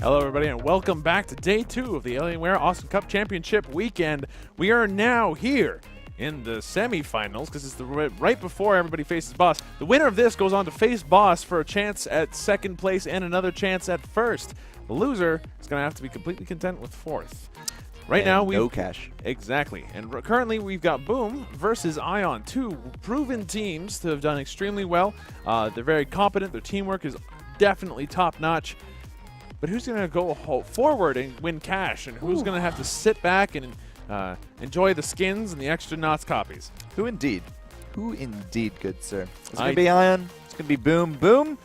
Hello, everybody, and welcome back to Day 2 of the Alienware Awesome Cup Championship weekend. We are now here in the semifinals because it's right before everybody faces Boss. The winner of this goes on to face Boss for a chance at second place and another chance at first. The loser is going to have to be completely content with fourth. Right now, we no cash. Exactly. And currently, we've got Boom versus Ion, two proven teams that have done extremely well. They're very competent. Their teamwork is definitely top-notch. But who's going to go forward and win cash, and who's going to have to sit back and enjoy the skins and the extra Knots copies? Who indeed? Who indeed, good sir? It's going to be Ion. It's going to be Boom. Boom,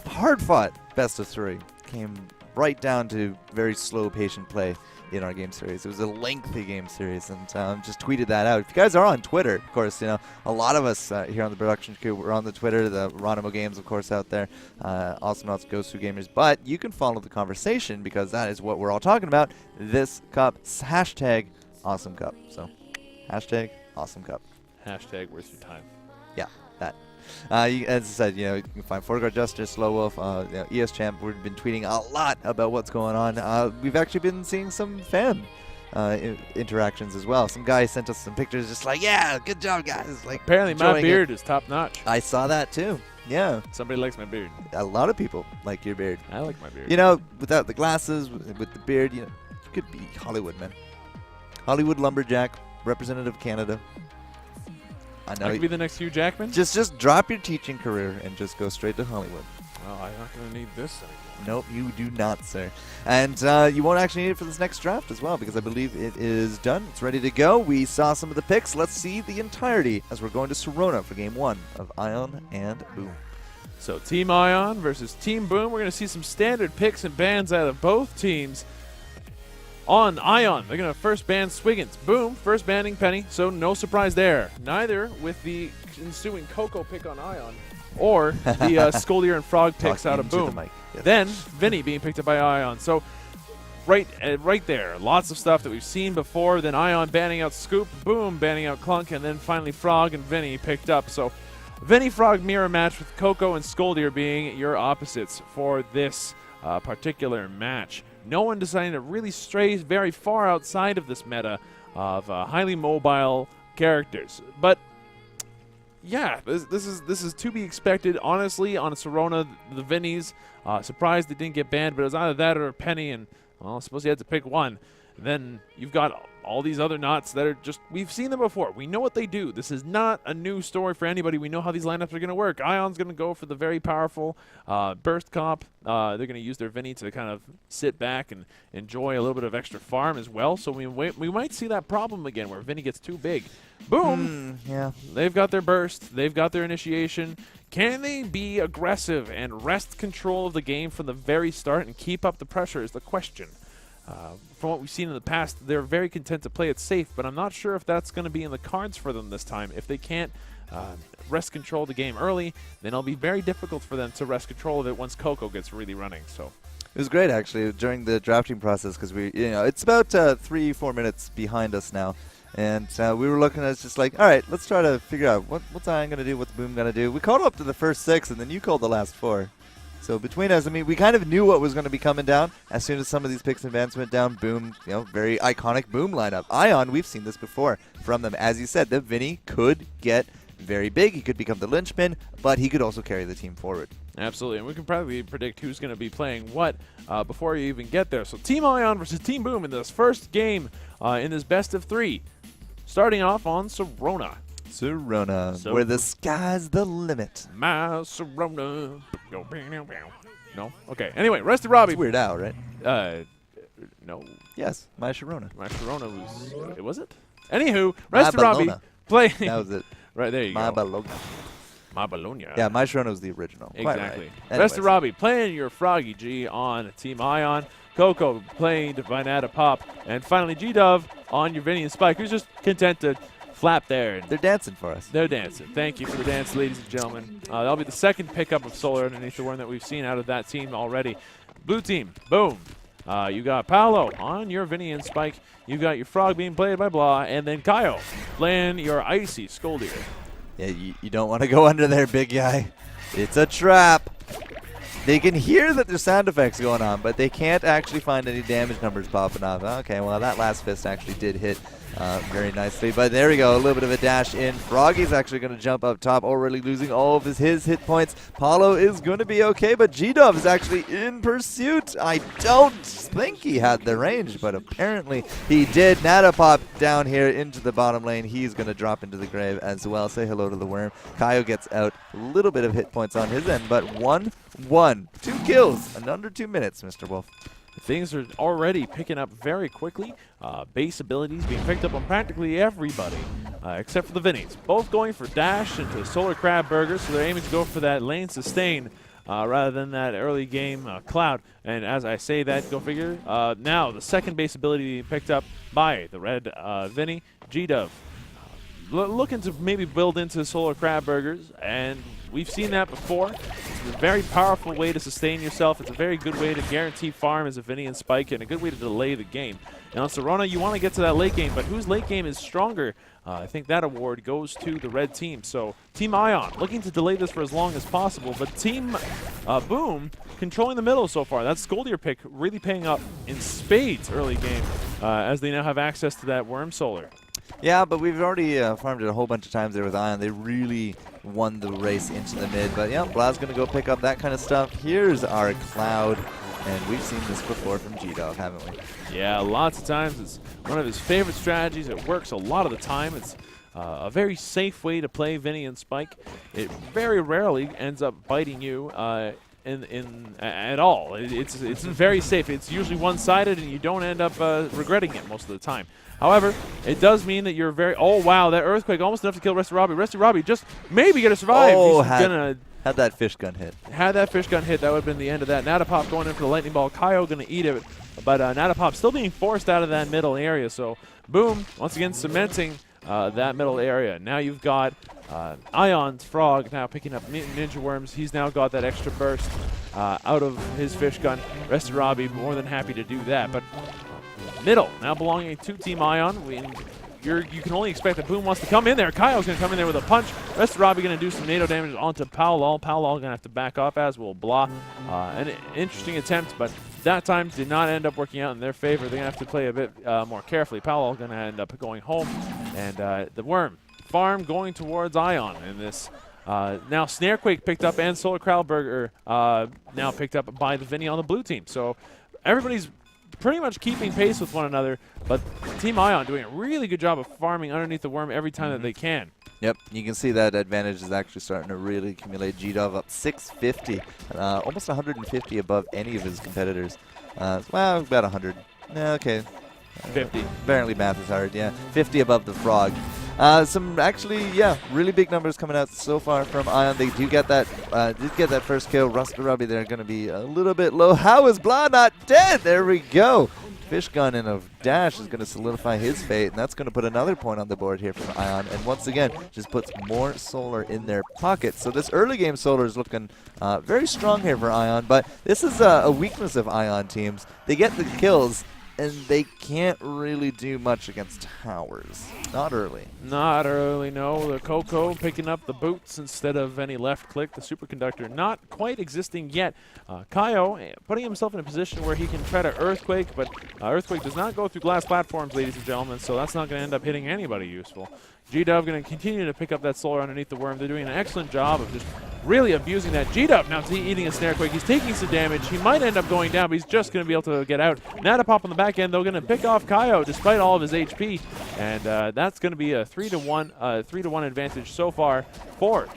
hard-fought best of three. Came right down to very slow, patient play in our game series. It was a lengthy game series, and just tweeted that out. If you guys are on Twitter, of course, you know, a lot of us here on the production crew, we're on the Twitter, the Ronimo Games, of course, out there, Awesome Knots, Ghost 2 Gamers, but you can follow the conversation because that is what we're all talking about. This cup, hashtag Awesome Cup. So, hashtag Awesome Cup. Hashtag worth your time. Yeah, that. As I said, you know, you can find FortiGuard Justice, Slow Wolf, you know, ES Champ. We've been tweeting a lot about what's going on. We've actually been seeing some fan interactions as well. Some guy sent us some pictures just like, yeah, good job, guys. Like, apparently my beard is top-notch. I saw that too. Yeah. Somebody likes my beard. A lot of people like your beard. I like my beard. You know, without the glasses, with the beard, you know, you could be Hollywood, man. Hollywood lumberjack, representative of Canada. I know. I could be the next Hugh Jackman? Just drop your teaching career and just go straight to Hollywood. Well, I'm not going to need this anymore. Nope, you do not, sir. And you won't actually need it for this next draft as well, because I believe it is done. It's ready to go. We saw some of the picks. Let's see the entirety as we're going to Serona for Game 1 of Ion and Boom. So Team Ion versus Team Boom. We're going to see some standard picks and bans out of both teams. On Ion, they're going to first ban Swiggins. Boom, first banning Penny, so no surprise there. Neither with the ensuing Coco pick on Ion or the Scoldier and Frog picks out of Boom. Yes. Then Vinny being picked up by Ion. So right there, lots of stuff that we've seen before. Then Ion banning out Scoop, Boom banning out Clunk, and then finally Frog and Vinny picked up. So Vinny Frog mirror match with Coco and Scoldier being your opposites for this particular match. No one decided to really stray very far outside of this meta of highly mobile characters. But yeah, this is to be expected. Honestly, on Serona, the Vinnies, surprised they didn't get banned, but it was either that or Penny, and well, I suppose you had to pick one. Then you've got all these other Knots that are just, we've seen them before. We know what they do. This is not a new story for anybody. We know how these lineups are going to work. Ion's going to go for the very powerful burst comp. They're going to use their Vinny to kind of sit back and enjoy a little bit of extra farm as well. So we might see that problem again where Vinny gets too big. Boom! Yeah. They've got their burst. They've got their initiation. Can they be aggressive and wrest control of the game from the very start and keep up the pressure is the question. From what we've seen in the past, they're very content to play it safe, but I'm not sure if that's going to be in the cards for them this time. If they can't wrest control the game early, then it'll be very difficult for them to wrest control of it once Coco gets really running. So it was great, actually, during the drafting process, because it's about 3-4 minutes behind us now. And we were looking at it just like, all right, let's try to figure out what's Ion going to do, what's Boom going to do. We called up to the first 6, and then you called the last 4. So between us, I mean, we kind of knew what was going to be coming down. As soon as some of these picks and bans went down, Boom, you know, very iconic Boom lineup. Ion, we've seen this before from them. As you said, the Vinny could get very big. He could become the linchpin, but he could also carry the team forward. Absolutely, and we can probably predict who's going to be playing what before you even get there. So Team Ion versus Team Boom in this first game in this best of 3. Starting off on Serona. Serona, where the sky's the limit. My Serona. No? Okay. Anyway, Rusty Robbie. It's Weird Al, right? No. Yes, My Sharona. My Sharona was it? Anywho, Rusty Robbie playing. That was it. Right, there you My go. Bologna. My Bologna. Yeah, My Sharona was the original. Exactly. Right. Rusty Robbie playing your Froggy G on Team Ion. Coco playing Divinata Pop. And finally, G-Dove on your Vinny and Spike, who's just content to flap there. And they're dancing for us. They're dancing. Thank you for the dance, ladies and gentlemen. That'll be the second pickup of Solar underneath the one that we've seen out of that team already. Blue team, Boom. You got Paolo on your Vinny and Spike. You got your Frog being played by Blah. And then Kyle playing your Icy Scoldier. Yeah, you don't want to go under there, big guy. It's a trap. They can hear that there's sound effects going on, but they can't actually find any damage numbers popping up. Okay, well, that last fist actually did hit very nicely. But there we go, a little bit of a dash in. Froggy's actually going to jump up top, already losing all of his hit points. Paulo is going to be okay, but G-Dove is actually in pursuit. I don't think he had the range, but apparently he did. Natapop down here into the bottom lane. He's going to drop into the grave as well. Say hello to the worm. Kaio gets out a little bit of hit points on his end, but 1-1. 2 kills in under 2 minutes, Mr. Wolf. Things are already picking up very quickly. Base abilities being picked up on practically everybody, except for the Vinnies. Both going for dash into Solar Crab Burger, so they're aiming to go for that lane sustain rather than that early game cloud. And as I say that, go figure, now the second base ability being picked up by the red Vinny, G-Dove. Looking to maybe build into Solar Crab Burgers, and we've seen that before. It's a very powerful way to sustain yourself. It's a very good way to guarantee farm as a Vinny and Spike, and a good way to delay the game. Now, Serona, you want to get to that late game, but whose late game is stronger? I think that award goes to the red team. So Team Ion looking to delay this for as long as possible, but Team Boom controlling the middle so far. That Skoldier pick really paying up in spades early game as they now have access to that Worm Solar. Yeah, but we've already farmed it a whole bunch of times there with Ion. They really won the race into the mid. But yeah, Blad's going to go pick up that kind of stuff. Here's our Cloud, and we've seen this before from G-Dog, haven't we? Yeah, lots of times. It's one of his favorite strategies. It works a lot of the time. It's a very safe way to play Vinny and Spike. It very rarely ends up biting you at all. It's very safe. It's usually one-sided, and you don't end up regretting it most of the time. However, it does mean that you're very... Oh, wow, that Earthquake almost enough to kill Resty Robbie. Resty Robbie just maybe going to survive. Oh, had that fish gun hit. Had that fish gun hit, that would have been the end of that. Natapop going in for the lightning ball. Kaio going to eat it, but Natapop still being forced out of that middle area. So, Boom, once again, cementing that middle area. Now you've got Ion's Frog now picking up Ninja Worms. He's now got that extra burst out of his fish gun. Resty Robbie more than happy to do that, but... Middle now belonging to Team Ion. You can only expect that Boom wants to come in there. Kyle's going to come in there with a punch. Rest of Robbie going to do some NATO damage onto Powell. Powell going to have to back off, as will Blah. An interesting attempt, but that time did not end up working out in their favor. They're going to have to play a bit more carefully. Powell going to end up going home. And the Worm farm going towards Ion in this. Now Snarequake picked up, and Solar Crowdburger now picked up by the Vinny on the blue team. So everybody's pretty much keeping pace with one another, but Team Ion doing a really good job of farming underneath the Worm every time that they can. Yep, you can see that advantage is actually starting to really accumulate. G-Dove up 650, almost 150 above any of his competitors. Well, about 100. Okay. 50. Apparently math is hard, yeah. 50 above the Frog. Some actually, yeah, really big numbers coming out so far from Ion. They do get that, first kill. Rusty Robbie, they're going to be a little bit low. How is Blah not dead? There we go. Fish gun and a dash is going to solidify his fate, and that's going to put another point on the board here from Ion. And once again, just puts more Solar in their pockets. So this early game Solar is looking very strong here for Ion, but this is a weakness of Ion teams. They get the kills, and they can't really do much against towers. Not early. Not early, no. The Coco picking up the boots instead of any left click. The Superconductor not quite existing yet. Kaio putting himself in a position where he can try to Earthquake, but Earthquake does not go through glass platforms, ladies and gentlemen, so that's not going to end up hitting anybody useful. G-Dub going to continue to pick up that Solar underneath the Worm. They're doing an excellent job of just really abusing that. G-Dub now eating a Snarequake. He's taking some damage. He might end up going down, but he's just going to be able to get out. Natapop on the back end, though, going to pick off Kaio despite all of his HP, and that's going to be a 3-to-1 advantage so far for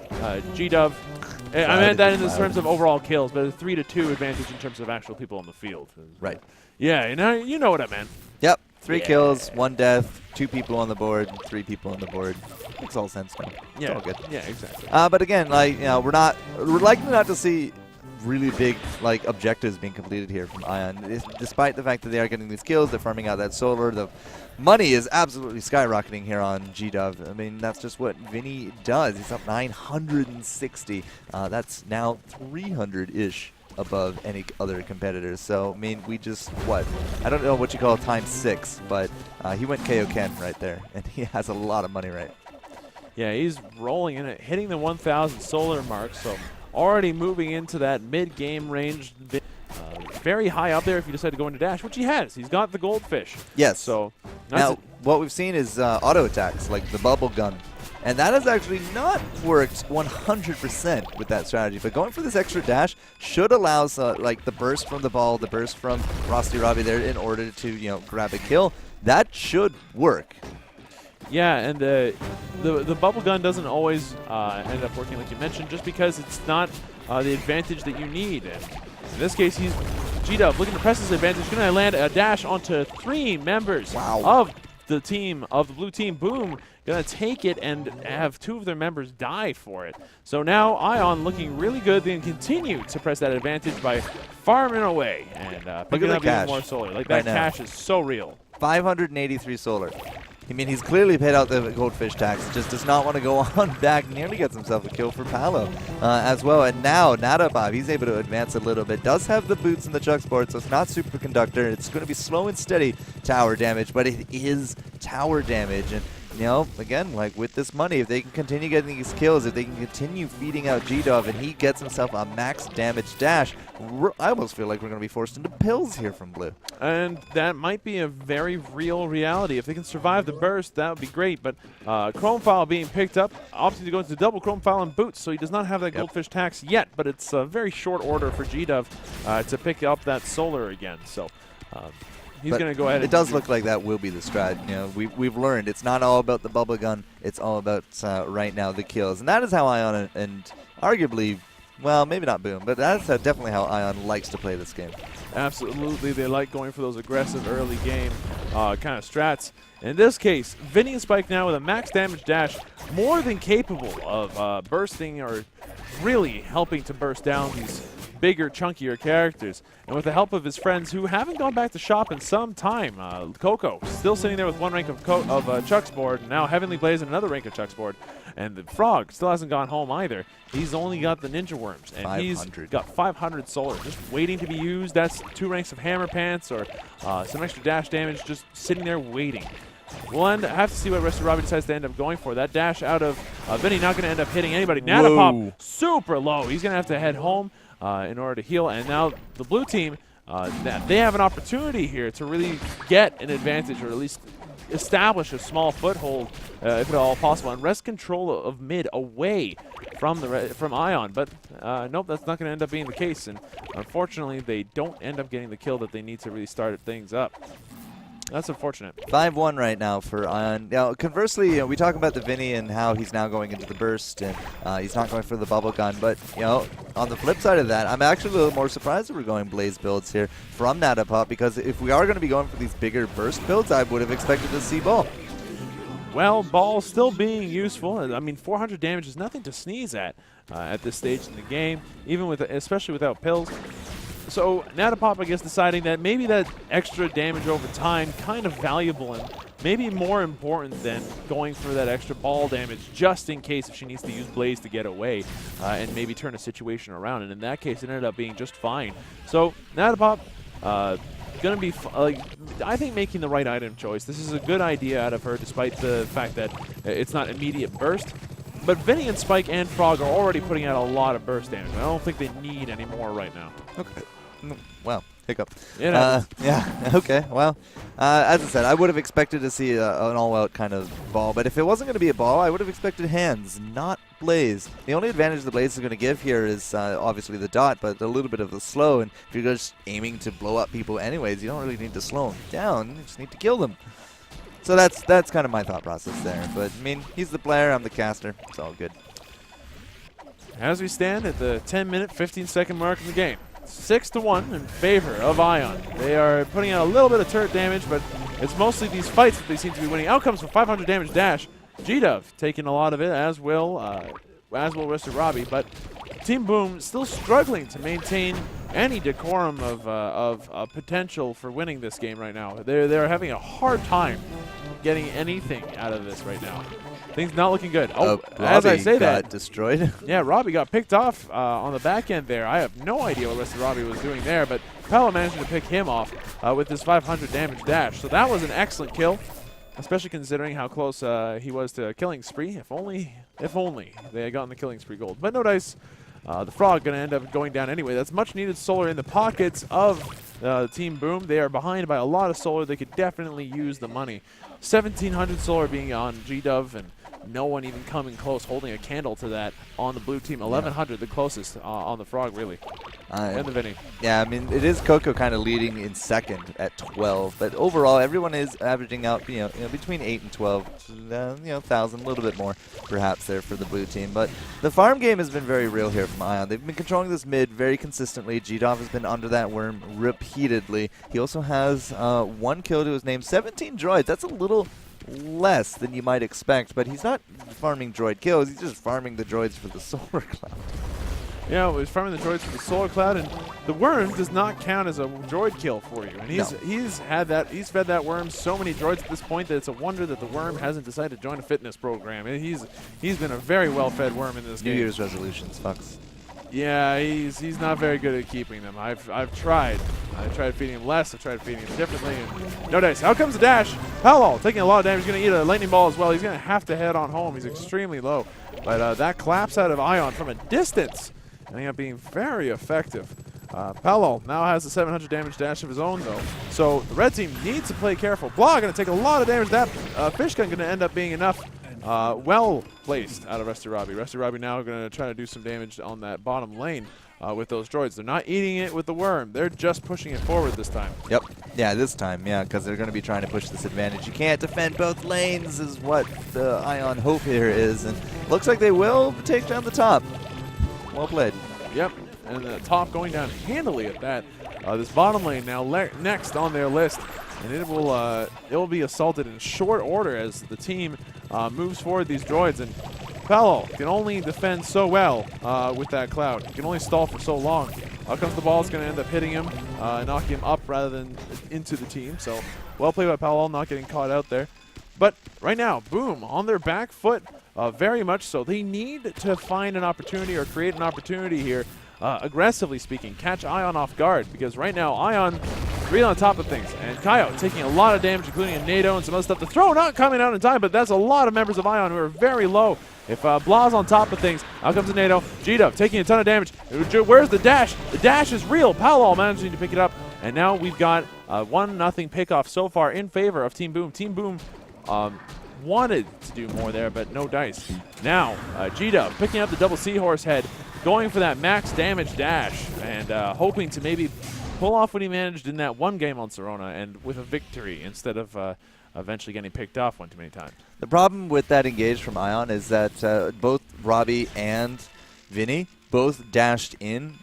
G-Dub. I meant that in the terms of overall kills, but a 3-to-2 advantage in terms of actual people on the field. Right. Yeah, you know what I meant. Yep. 3 kills, 1 death, 2 people on the board, 3 people on the board. Makes all sense now. Yeah, it's all good. Yeah, exactly. But again, we're likely not to see really big objectives being completed here from Ion. Despite the fact that they are getting these kills, they're farming out that Solar. The money is absolutely skyrocketing here on G-Dove. I mean, that's just what Vinny does. He's up 960. That's now 300-ish above any other competitors. So, I mean, we just, I don't know what you call ×6, but he went KO Ken right there, and he has a lot of money, right? Yeah, he's rolling in it, hitting the 1,000 Solar mark, so already moving into that mid-game range. Very high up there if you decide to go into dash, which he has. He's got the goldfish. Yes. So now, what we've seen is auto attacks, like the bubble gun. And that has actually not worked 100% with that strategy. But going for this extra dash should allow like the burst from the ball, the burst from Frosty Robbie there in order to, grab a kill. That should work. Yeah, and the bubble gun doesn't always end up working like you mentioned, just because it's not the advantage that you need. And in this case, he's G-Dub looking to press his advantage. Going to land a dash onto 3 members of the team, of the blue team. Boom, going to take it and have 2 of their members die for it. So now Ion looking really good. They can continue to press that advantage by farming away and picking up even more solar. Like that cash is so real. 583 solar. I mean, he's clearly paid out the goldfish tax. Just does not want to go on back. Nearly gets himself a kill for Palo as well. And now Nadabob, he's able to advance a little bit. Does have the boots and the chuck sport, so it's not superconductor. It's going to be slow and steady tower damage, but it is tower damage. And again, like with this money, if they can continue getting these kills, if they can continue feeding out G-Dove and he gets himself a max damage dash, I almost feel like we're going to be forced into pills here from Blue. And that might be a very real reality. If they can survive the burst, that would be great. But Chrome File being picked up, opting to go into double Chrome File and boots, so he does not have that goldfish tax yet, but it's a very short order for G-Dove to pick up that solar again. So he's going to go ahead. It does look like that will be the strat. We've learned it's not all about the bubble gun. It's all about right now the kills, and that is how Ion and arguably, well, maybe not Boom, but that's definitely how Ion likes to play this game. Absolutely, they like going for those aggressive early game kind of strats. In this case, Vinny and Spike now with a max damage dash, more than capable of bursting or really helping to burst down these bigger, chunkier characters. And with the help of his friends who haven't gone back to shop in some time, Coco still sitting there with 1 rank of Chuck's board, and now Heavenly Blaze and another rank of Chuck's board. And the Frog still hasn't gone home either. He's only got the Ninja Worms, and he's got 500 solar just waiting to be used. That's 2 ranks of Hammer Pants or some extra dash damage just sitting there waiting. We'll have to see what Rusty Robbie decides to end up going for. That dash out of Vinny not going to end up hitting anybody. Nadapop super low. He's going to have to head home in order to heal. And now the blue team, they have an opportunity here to really get an advantage, or at least establish a small foothold, if at all possible, and wrest control of mid away from Ion. But nope, that's not going to end up being the case. And unfortunately, they don't end up getting the kill that they need to really start things up. That's unfortunate. 5-1 right now for Ion. Now, conversely, we talk about the Vinny and how he's now going into the burst, and he's not going for the bubble gun. But, on the flip side of that, I'm actually a little more surprised that we're going Blaze builds here from Nadapop, because if we are going to be going for these bigger burst builds, I would have expected to see Ball. Well, Ball still being useful. I mean, 400 damage is nothing to sneeze at this stage in the game, especially without pills. So Nadapop, I guess, deciding that maybe that extra damage over time kind of valuable and maybe more important than going for that extra ball damage just in case if she needs to use Blaze to get away and maybe turn a situation around. And in that case, it ended up being just fine. So Nadapop going to be, I think, making the right item choice. This is a good idea out of her, despite the fact that it's not immediate burst. But Vinny and Spike and Frog are already putting out a lot of burst damage. I don't think they need any more right now. Okay. Wow. Hiccup. Yeah, okay. Well, as I said, I would have expected to see an all-out kind of ball. But if it wasn't going to be a ball, I would have expected hands, not Blaze. The only advantage the Blaze is going to give here is obviously the dot, but a little bit of the slow. And if you're just aiming to blow up people anyways, you don't really need to slow them down. You just need to kill them. So that's kind of my thought process there. But, I mean, he's the player, I'm the caster. It's all good. As we stand at the 10-minute, 15-second mark of the game, 6-1 in favor of Ion. They are putting out a little bit of turret damage, but it's mostly these fights that they seem to be winning. Outcomes for 500 damage dash. G-Dove taking a lot of it, as will Rusty Robbie. But Team Boom still struggling to maintain any decorum of potential for winning this game right now. They're having a hard time getting anything out of this right now. Things not looking good. Oh, as I say that, destroyed. Yeah, Robbie got picked off on the back end there. I have no idea what Rusty Robbie was doing there, but Pella managed to pick him off with his 500 damage dash. So that was an excellent kill, especially considering how close he was to killing spree. If only they had gotten the killing spree gold. But no dice. The Frog going to end up going down anyway. That's much needed solar in the pockets of Team Boom. They are behind by a lot of solar. They could definitely use the money. 1,700 solar being on G-Dove, and no one even coming close, holding a candle to that on the blue team. 1,100, the closest on the Frog, really. And the Vinny. Yeah, I mean, it is Coco kind of leading in second at 12, but overall, everyone is averaging out, between 8 and 12, 1,000, a little bit more, perhaps, there for the blue team. But the farm game has been very real here from Ion. They've been controlling this mid very consistently. G-Dove has been under that worm repeatedly. He also has 1 kill to his name, 17 droids. That's a little less than you might expect, but he's not farming droid kills. He's just farming the droids for the solar cloud. Yeah, he's farming the droids for the solar cloud, and the worm does not count as a droid kill for you. And he's fed that worm so many droids at this point that it's a wonder that the worm hasn't decided to join a fitness program. And he's been a very well-fed worm in this game. New Year's resolutions, fucks. Yeah, he's not very good at keeping them. I've tried. I tried feeding him less. I've tried feeding him differently. And no dice. Out comes the dash. Paolo taking a lot of damage. He's going to eat a lightning ball as well. He's going to have to head on home. He's extremely low. But that collapse out of Ion from a distance ending up being very effective. Paolo now has a 700 damage dash of his own, though. So the red team needs to play careful. Blah going to take a lot of damage. That fish gun going to end up being enough. Well placed out of Rusty Robbie. Rusty Robbie now going to try to do some damage on that bottom lane with those droids. They're not eating it with the worm. They're just pushing it forward this time. Yep. Yeah, this time, yeah, because they're going to be trying to push this advantage. You can't defend both lanes is what the Ion hope here is. And looks like they will take down the top. Well played. Yep. And the top going down handily at that. This bottom lane now next on their list. And it will be assaulted in short order as the team moves forward these droids. And Paolo can only defend so well with that cloud. He can only stall for so long. Out comes the ball. It's going to end up hitting him, knocking him up rather than into the team. So well played by Paolo, not getting caught out there. But right now, Boom on their back foot, very much so. They need to find an opportunity or create an opportunity here, aggressively speaking, catch Ion off guard. Because right now, Ion really on top of things. And Kaio taking a lot of damage, including a NATO and some other stuff. The throw not coming out in time, but that's a lot of members of Ion who are very low. If Blah's on top of things, out comes a NATO. G-Dub taking a ton of damage. Where's the dash? The dash is real. Paolo managing to pick it up. And now we've got 1-0 pickoff so far in favor of Team Boom. Team Boom wanted to do more there, but no dice. Now, G-Dub picking up the double Seahorse head, going for that max damage dash, and hoping to maybe pull off what he managed in that one game on Serona, and with a victory instead of eventually getting picked off one too many times. The problem with that engage from Ion is that both Robbie and Vinny both dashed in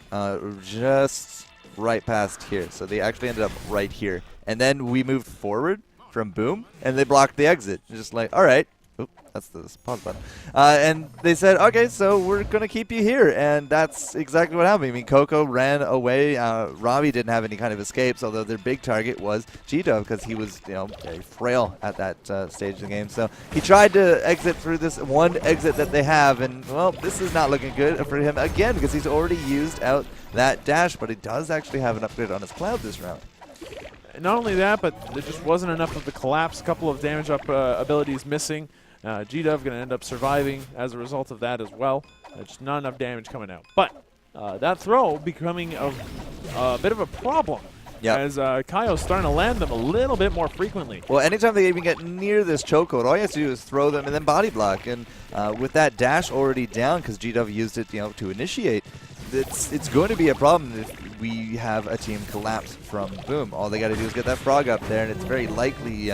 just right past here. So they actually ended up right here. And then we moved forward from Boom, and they blocked the exit. Just like, all right. Oop, that's the pause button. And they said, okay, so we're going to keep you here. And that's exactly what happened. I mean, Coco ran away. Robbie didn't have any kind of escapes, although their big target was G-Dove because he was, very frail at that stage of the game. So he tried to exit through this one exit that they have. And, well, this is not looking good for him again because he's already used out that dash. But he does actually have an upgrade on his cloud this round. Not only that, but there just wasn't enough of the collapse. A couple of damage up abilities missing. G-Dove going to end up surviving as a result of that as well. Just not enough damage coming out. But that throw becoming a bit of a problem. Yep. As Kaio's starting to land them a little bit more frequently. Well, anytime they even get near this chokehold, all you have to do is throw them and then body block. And with that dash already down, because G-Dove used it to initiate, it's going to be a problem if we have a team collapse from Boom. All they got to do is get that frog up there, and it's very likely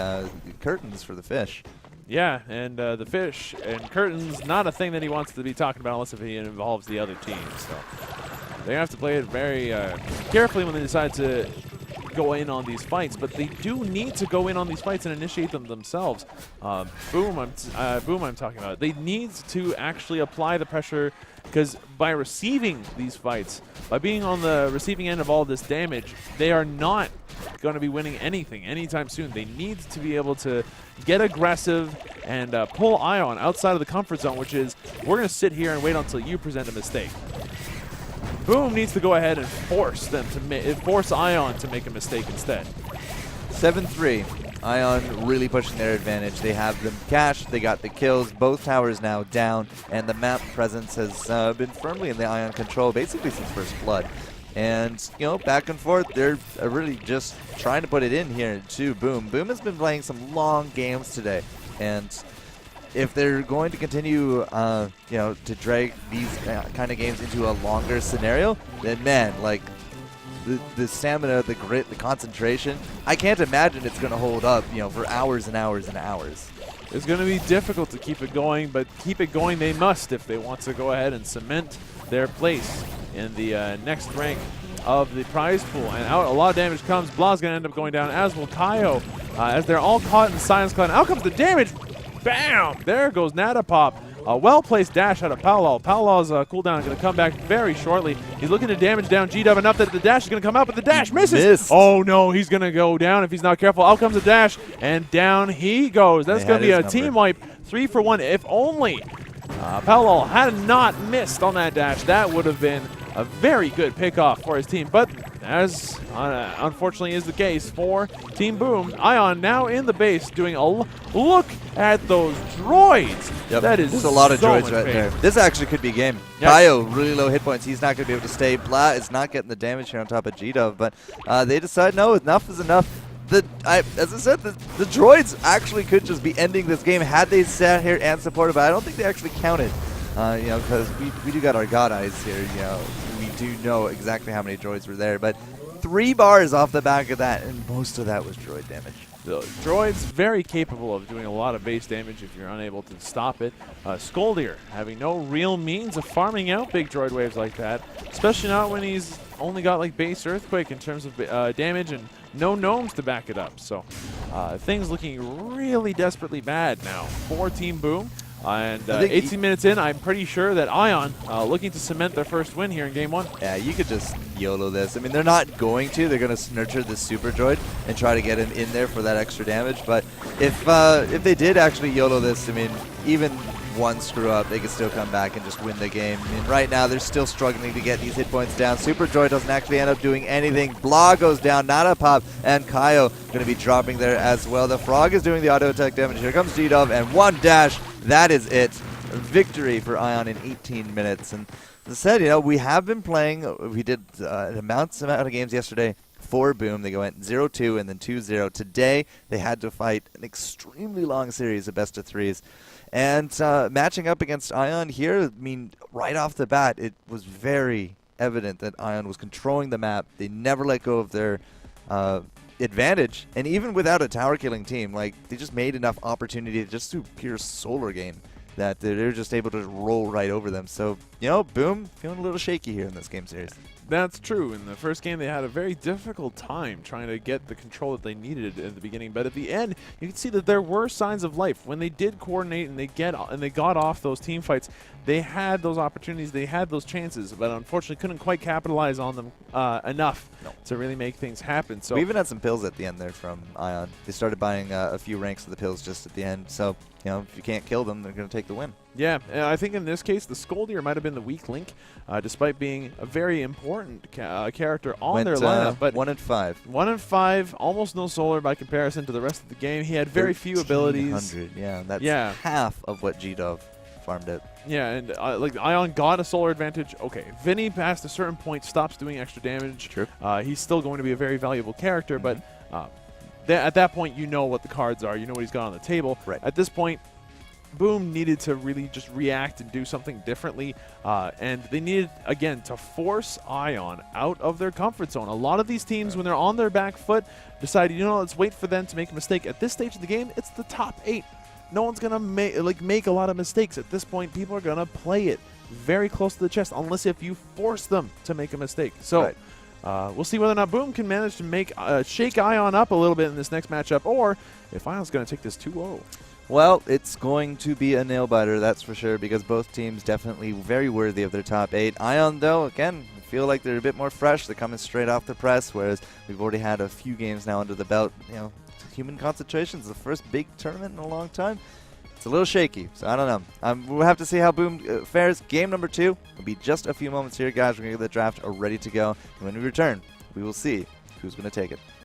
curtains for the fish. Yeah, and the fish and curtains, not a thing that he wants to be talking about unless if he involves the other team. So they have to play it very carefully when they decide to go in on these fights. But they do need to go in on these fights and initiate them themselves. Boom, I'm talking about. They need to actually apply the pressure, because by receiving these fights, by being on the receiving end of all this damage, they are not going to be winning anything anytime soon. They need to be able to get aggressive and pull Ion outside of the comfort zone, which is, we're going to sit here and wait until you present a mistake. Boom needs to go ahead and force them to force Ion to make a mistake instead. 7-3. Ion really pushing their advantage. They have them cashed, they got the kills, both towers now down, and the map presence has been firmly in the Ion control basically since First Blood. And, you know, back and forth, they're really just trying to put it in here to Boom. Boom has been playing some long games today, and if they're going to continue, you know, to drag these kind of games into a longer scenario, then man, like, the stamina, the grit, the concentration, I can't imagine it's going to hold up, you know, for hours and hours and hours. It's going to be difficult to keep it going, but keep it going they must if they want to go ahead and cement their place in the next rank of the prize pool. And out a lot of damage comes. Blah's going to end up going down, as will Kaio, as they're all caught in the Silence Cloud. Out comes the damage. Bam! There goes Natapop. A well-placed dash out of Paolo. Paolo's cooldown is going to come back very shortly. He's looking to damage down G-Dub enough that the dash is going to come out, but the dash misses. Missed. Oh, no, he's going to go down if he's not careful. Out comes the dash, and down he goes. That's going to be a team wipe. 3 for 1. If only Paolo had not missed on that dash, that would have been a very good pickoff for his team. But as unfortunately is the case for Team Boom, Ion now in the base doing a look at those droids. Yep. That is There's a lot of so droids much right pain. there. This actually could be game. Yep. Kaio, really low hit points. He's not going to be able to stay. Blah is not getting the damage here on top of G-Dove, but they decide, no, enough is enough. As I said, the droids actually could just be ending this game had they sat here and supported, but I don't think they actually counted. You know, because we do got our god eyes here, you know. We do know exactly how many droids were there, but 3 bars off the back of that, and most of that was droid damage. The droid's very capable of doing a lot of base damage if you're unable to stop it. Skoldir having no real means of farming out big droid waves like that, especially not when he's only got like base Earthquake in terms of damage and no gnomes to back it up. So things looking really desperately bad now for Team Boom. And 18 minutes in, I'm pretty sure that Ion looking to cement their first win here in Game 1. Yeah, you could just YOLO this. I mean, they're not going to. They're going to nurture this Super Droid and try to get him in there for that extra damage. But if they did actually YOLO this, I mean, even one screw up, they could still come back and just win the game. I mean, right now, they're still struggling to get these hit points down. Super Droid doesn't actually end up doing anything. Blah goes down. Natapop and Kaio going to be dropping there as well. The Frog is doing the auto attack damage. Here comes G-Dove and one dash. That is it. Victory for Ion in 18 minutes. And as I said, you know, we have been playing. We did an amount of games yesterday for Boom. They went 0-2 and then 2-0. Today, they had to fight an extremely long series of best-of-3s. And matching up against Ion here, I mean, right off the bat, it was very evident that Ion was controlling the map. They never let go of their advantage, and even without a tower-killing team, like, they just made enough opportunity to just do pure solar game that they're just able to roll right over them. So, you know, Boom feeling a little shaky here in this game series. That's true. In the first game, they had a very difficult time trying to get the control that they needed at the beginning. But at the end, you can see that there were signs of life. When they did coordinate and they got off those team fights, they had those opportunities, they had those chances, but unfortunately couldn't quite capitalize on them enough to really make things happen. So we even had some pills at the end there from Ion. They started buying a few ranks of the pills just at the end. So, you know, if you can't kill them, they're going to take the win. Yeah, I think in this case, the Skoldir might have been the weak link, despite being a very important character on their lineup. But 1 and 5. 1 and 5, almost no solar by comparison to the rest of the game. He had very few abilities. 100, yeah, that's half of what G-Dove farmed it. Yeah, and like Ion got a solar advantage. Okay, Vinny past a certain point stops doing extra damage. True. He's still going to be a very valuable character, but at that point, you know what the cards are. You know what he's got on the table. Right. At this point, Boom needed to really just react and do something differently, and they needed, again, to force Ion out of their comfort zone. A lot of these teams, when they're on their back foot, decide, you know, let's wait for them to make a mistake. At this stage of the game, it's the top 8. No one's going to make a lot of mistakes. At this point, people are going to play it very close to the chest, unless if you force them to make a mistake. So we'll see whether or not Boom can manage to shake Ion up a little bit in this next matchup, or if Ion's going to take this 2-0. Well, it's going to be a nail-biter, that's for sure, because both teams definitely very worthy of their top 8. Ion, though, again, feel like they're a bit more fresh. They're coming straight off the press, whereas we've already had a few games now under the belt. You know, human concentration is the first big tournament in a long time. It's a little shaky, so I don't know. We'll have to see how Boom fares. Game number 2 will be just a few moments here, guys. We're going to get the draft ready to go. And when we return, we will see who's going to take it.